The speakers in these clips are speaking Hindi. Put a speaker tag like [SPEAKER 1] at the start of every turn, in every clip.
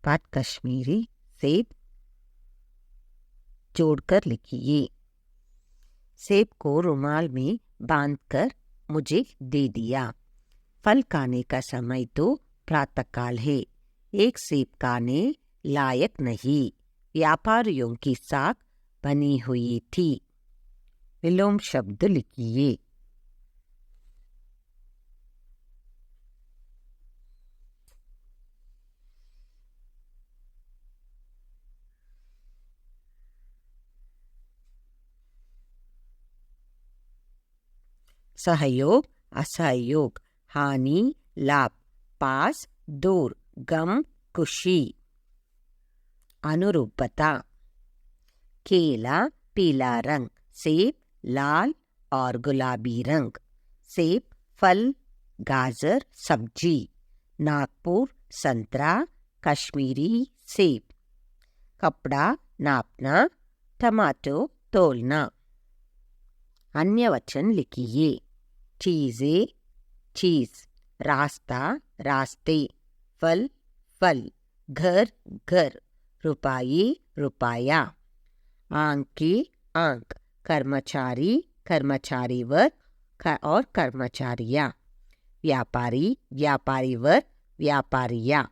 [SPEAKER 1] बात कश्मीरी सेब जोड़कर लिखिए। सेब को रुमाल में बांधकर मुझे दे दिया। फल खाने का समय तो प्रातःकाल है, एक सेब खाने लायक नहीं। व्यापारियों की साख बनी हुई थी। विलोम शब्द लिखिए। सहयोग असहयोग, हानि लाभ, पास दूर, गम खुशी। अनुरूपता। केला पीला रंग, सेब लाल और गुलाबी रंग। सेब फल, गाजर सब्जी। नागपुर संतरा, कश्मीरी सेब। कपड़ा नापना, टमाटो तोलना। अन्य वचन लिखिए। चीज़ें चीज, रास्ता रास्ते, फल फल, घर घर, रुपये रुपया। आंक के आंक, कर्मचारी कर्मचारी वर्ग और कर्मचारियाँ। व्यापारी व्यापारी वर्ग व्यापारियाँ।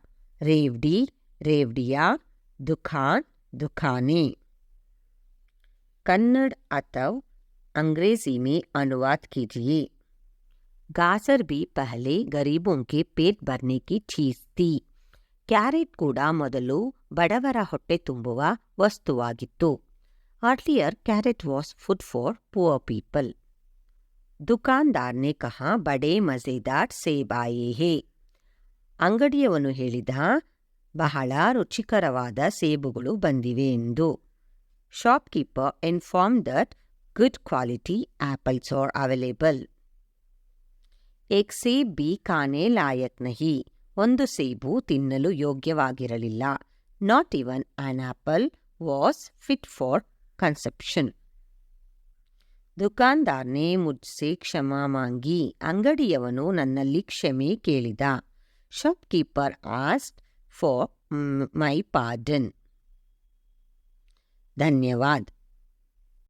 [SPEAKER 1] रेवड़ी रेवड़ियाँ, दुकान दुकानें। कन्नड़ अथवा अंग्रेजी में अनुवाद कीजिए। गाजर भी पहले गरीबों के पेट भरने की चीज थी। ಕ್ಯಾರೆಟ್ ಕೂಡ ಮೊದಲು ಬಡವರ ಹೊಟ್ಟೆ ತುಂಬುವ ವಸ್ತುವಾಗಿತ್ತು. Earlier carrot was food for poor people. दुकानदार ने कहा बड़े मज़ेदार सेब आए हैं. ಅಂಗಡಿಯವನು ಹೇಳಿದ ಬಹಳ ರುಚಿಕರವಾದ ಸೇಬುಗಳು ಬಂದಿವೆ ಎಂದು. Shopkeeper informed that good quality apples are available. एक सेब भी खाने लायक नहीं. ಒಂದು ಸೇಬು ತಿನ್ನಲು ಯೋಗ್ಯವಾಗಿರಲಿಲ್ಲ. Not even an apple was fit for consumption. ದುಕಾನ್ದಾರ್ ನೇ ಮುಜ್ಸೆ ಕ್ಷಮಾ ಮಾಂಗಿ. ಅಂಗಡಿಯವನು ನನ್ನಲ್ಲಿ ಕ್ಷಮೆ ಕೇಳಿದ. Shopkeeper asked for my pardon. ಧನ್ಯವಾದ.